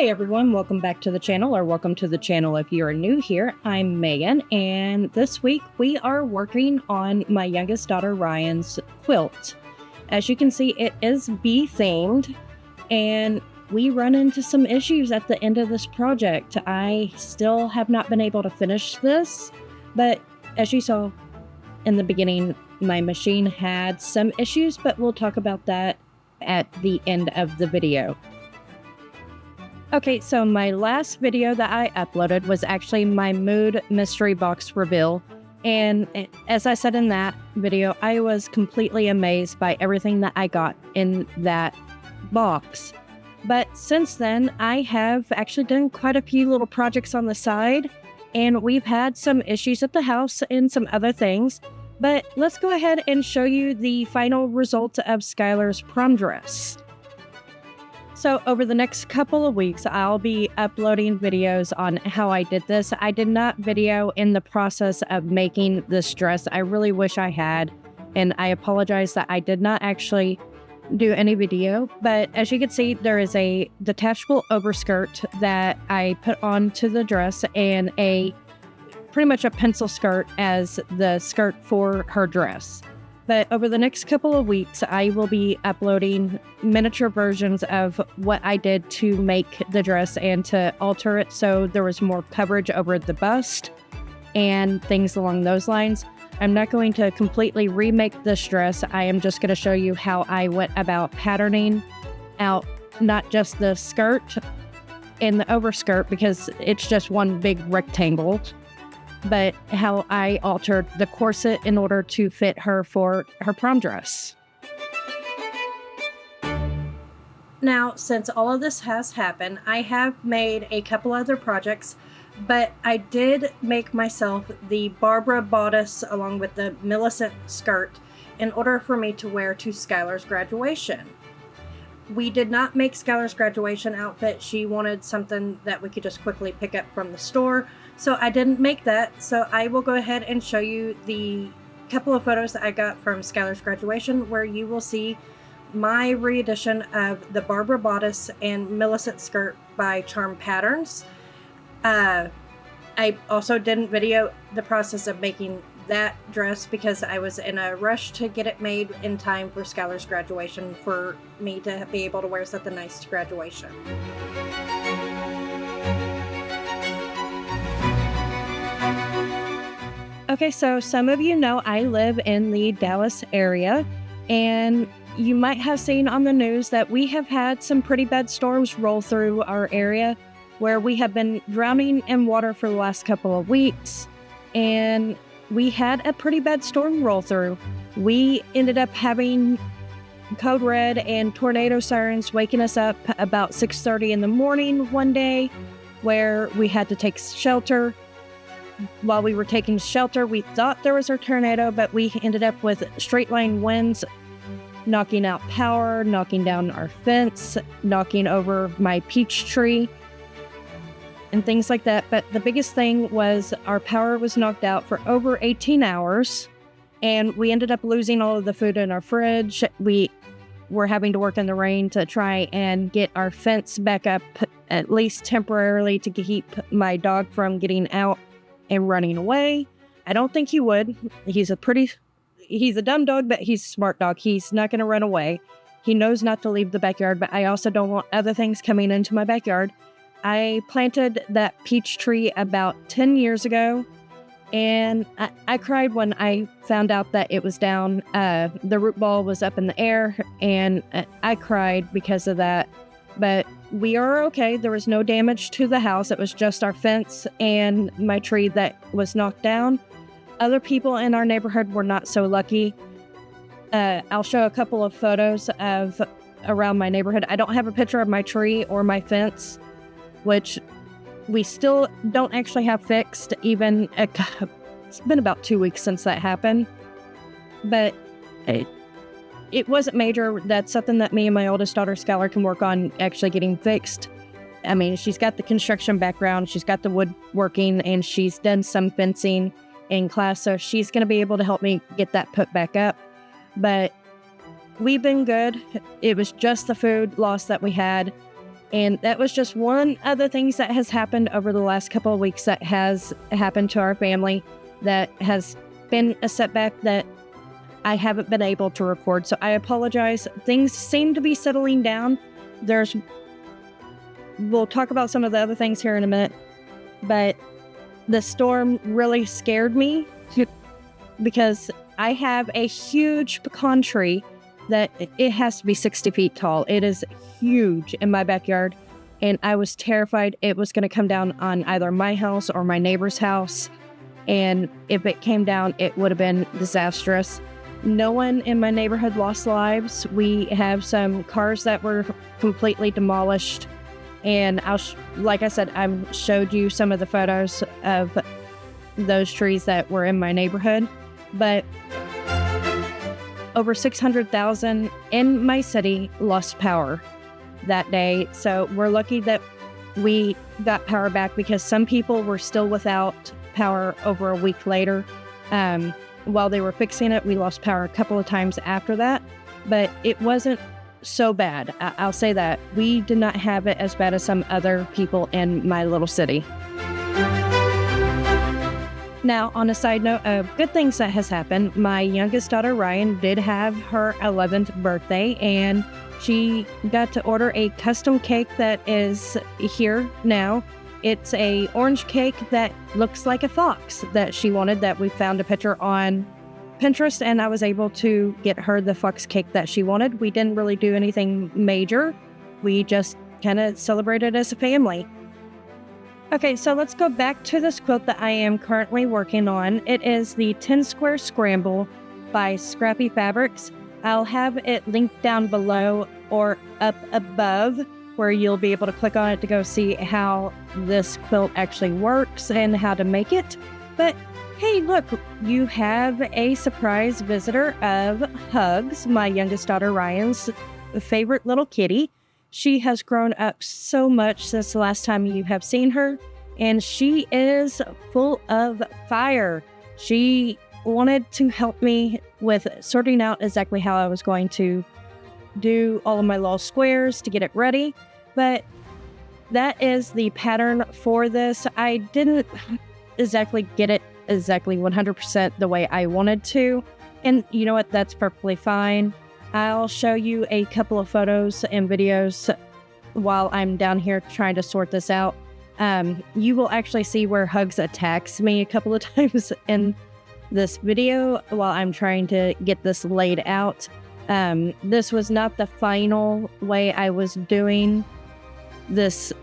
Hey everyone, welcome back to the channel, or welcome to the channel if you're new here. I'm Megan, and this week we are working on my youngest daughter Ryan's quilt. As you can see, it is bee themed, and we run into some issues at the end of this project. I still have not been able to finish this, but as you saw in the beginning, my machine had some issues, but we'll talk about that at the end of the video. Okay, so my last video that I uploaded was actually my mood mystery box reveal. And as I said in that video, I was completely amazed by everything that I got in that box. But since then, I have actually done quite a few little projects on the side, and we've had some issues at the house and some other things. But let's go ahead and show you the final result of Skyler's prom dress. So over the next couple of weeks, I'll be uploading videos on how I did this. I did not video in the process of making this dress. I really wish I had, and I apologize that I did not actually do any video. But as you can see, there is a detachable overskirt that I put onto the dress and pretty much a pencil skirt as the skirt for her dress. But over the next couple of weeks, I will be uploading miniature versions of what I did to make the dress and to alter it so there was more coverage over the bust and things along those lines. I'm not going to completely remake this dress. I am just going to show you how I went about patterning out not just the skirt and the overskirt, because it's just one big rectangle, but how I altered the corset in order to fit her for her prom dress. Now, since all of this has happened, I have made a couple other projects, but I did make myself the Barbara bodice along with the Millicent skirt in order for me to wear to Skyler's graduation. We did not make Skyler's graduation outfit. She wanted something that we could just quickly pick up from the store, so I didn't make that. So I will go ahead and show you the couple of photos that I got from Skyler's graduation, where you will see my re-edition of the Barbara bodice and Millicent skirt by Charm Patterns. I also didn't video the process of making that dress because I was in a rush to get it made in time for Skyler's graduation for me to be able to wear something nice to graduation. Okay, so some of you know I live in the Dallas area, and you might have seen on the news that we have had some pretty bad storms roll through our area, where we have been drowning in water for the last couple of weeks, and we had a pretty bad storm roll through. We ended up having code red and tornado sirens waking us up about 6:30 in the morning one day, where we had to take shelter. While we were taking shelter, we thought there was a tornado, but we ended up with straight line winds, knocking out power, knocking down our fence, knocking over my peach tree, and things like that. But the biggest thing was our power was knocked out for over 18 hours, and we ended up losing all of the food in our fridge. We were having to work in the rain to try and get our fence back up, at least temporarily, to keep my dog from getting out and running away. I don't think he would. He's a dumb dog, but he's a smart dog. He's not going to run away. He knows not to leave the backyard, but I also don't want other things coming into my backyard. I planted that peach tree about 10 years ago, and I cried when I found out that it was down. The root ball was up in the air, and I cried because of that. But we are okay. There was no damage to the house. It was just our fence and my tree that was knocked down. Other people in our neighborhood were not so lucky. I'll show a couple of photos of around my neighborhood. I don't have a picture of my tree or my fence, which we still don't actually have fixed. It's been about 2 weeks since that happened, but it wasn't major. That's something that me and my oldest daughter Skyler can work on actually getting fixed. I mean, she's got the construction background, she's got the woodworking, and she's done some fencing in class, so she's going to be able to help me get that put back up. But we've been good. It was just the food loss that we had. And that was just one of the things that has happened over the last couple of weeks that has happened to our family that has been a setback that I haven't been able to record. So I apologize. Things seem to be settling down. We'll talk about some of the other things here in a minute, but the storm really scared me because I have a huge pecan tree that it has to be 60 feet tall. It is huge in my backyard, and I was terrified it was going to come down on either my house or my neighbor's house, and if it came down, it would have been disastrous. No one in my neighborhood lost lives. We have some cars that were completely demolished, and like I said, I showed you some of the photos of those trees that were in my neighborhood, but over 600,000 in my city lost power that day. So we're lucky that we got power back because some people were still without power over a week later. While they were fixing it, we lost power a couple of times after that, but it wasn't so bad. I'll say that. We did not have it as bad as some other people in my little city. Now, on a side note of good things that has happened, my youngest daughter, Rhyan, did have her 11th birthday, and she got to order a custom cake that is here now. It's a orange cake that looks like a fox that she wanted, that we found a picture on Pinterest, and I was able to get her the fox cake that she wanted. We didn't really do anything major. We just kind of celebrated as a family. Okay, so let's go back to this quilt that I am currently working on. It is the 10 Square Scramble by Scrappy Fabrics. I'll have it linked down below or up above where you'll be able to click on it to go see how this quilt actually works and how to make it. But hey, look, you have a surprise visitor of Hugs, my youngest daughter Ryan's favorite little kitty. She has grown up so much since the last time you have seen her, and she is full of fire. She wanted to help me with sorting out exactly how I was going to do all of my little squares to get it ready, but that is the pattern for this. I didn't exactly get it exactly 100% the way I wanted to, and you know what, that's perfectly fine. I'll show you a couple of photos and videos while I'm down here trying to sort this out. You will actually see where Hugs attacks me a couple of times in this video while I'm trying to get this laid out. This was not the final way I was doing this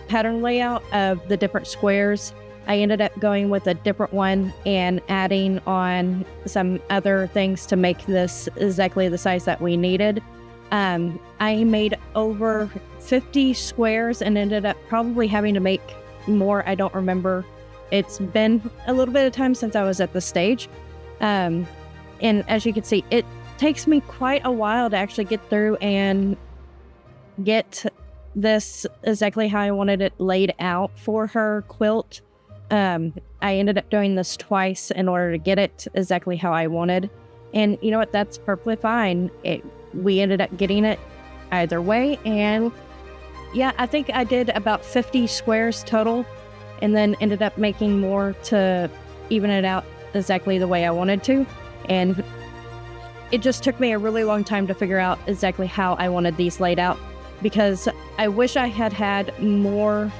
pattern layout of the different squares. I ended up going with a different one and adding on some other things to make this exactly the size that we needed. I made over 50 squares and ended up probably having to make more. I don't remember. It's been a little bit of time since I was at the stage. And as you can see, it takes me quite a while to actually get through and get this exactly how I wanted it laid out for her quilt. I ended up doing this twice in order to get it exactly how I wanted. And you know what? That's perfectly fine. We ended up getting it either way. And yeah, I think I did about 50 squares total and then ended up making more to even it out exactly the way I wanted to. And it just took me a really long time to figure out exactly how I wanted these laid out, because I wish I had had more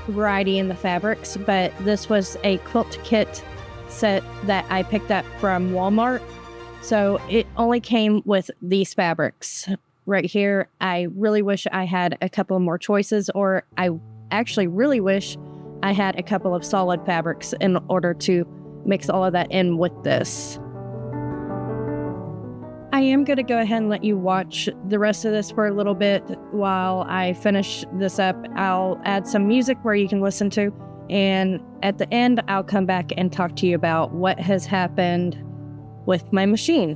variety in the fabrics, but this was a quilt kit set that I picked up from Walmart, so it only came with these fabrics right here. I really wish I had a couple more choices, or I actually really wish I had a couple of solid fabrics in order to mix all of that in with this. I am going to go ahead and let you watch the rest of this for a little bit while I finish this up. I'll add some music where you can listen to, and at the end, I'll come back and talk to you about what has happened with my machine.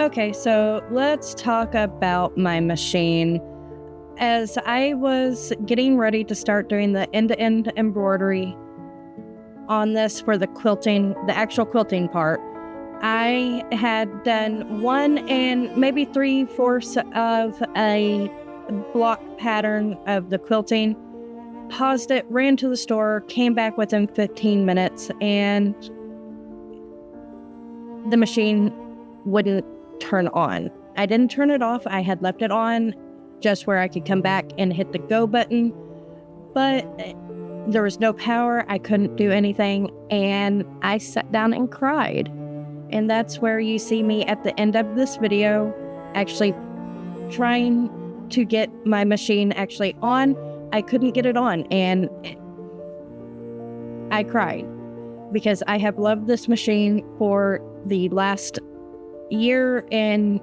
Okay, so let's talk about my machine. As I was getting ready to start doing the end-to-end embroidery on this for the quilting, the actual quilting part, I had done 1 and maybe 3/4 of a block pattern of the quilting, paused it, ran to the store, came back within 15 minutes, and the machine wouldn't turn on. I didn't turn it off. I had left it on just where I could come back and hit the go button, but there was no power. I couldn't do anything, and I sat down and cried. And that's where you see me at the end of this video, actually trying to get my machine actually on. I couldn't get it on, and I cried because I have loved this machine for the last year and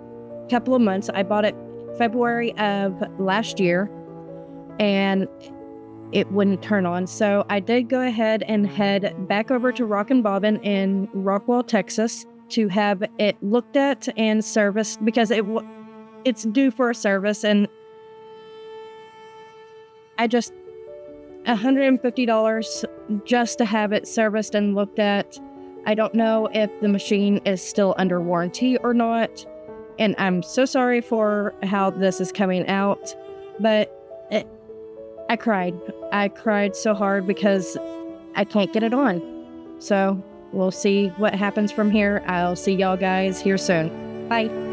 couple of months. I bought it February of last year, and it wouldn't turn on. So I did go ahead and head back over to Rock and Bobbin in Rockwall, Texas, to have it looked at and serviced because it's due for a service, and I just $150 just to have it serviced and looked at. I don't know if the machine is still under warranty or not, and I'm so sorry for how this is coming out, but I cried. I cried so hard because I can't get it on. So we'll see what happens from here. I'll see y'all guys here soon. Bye.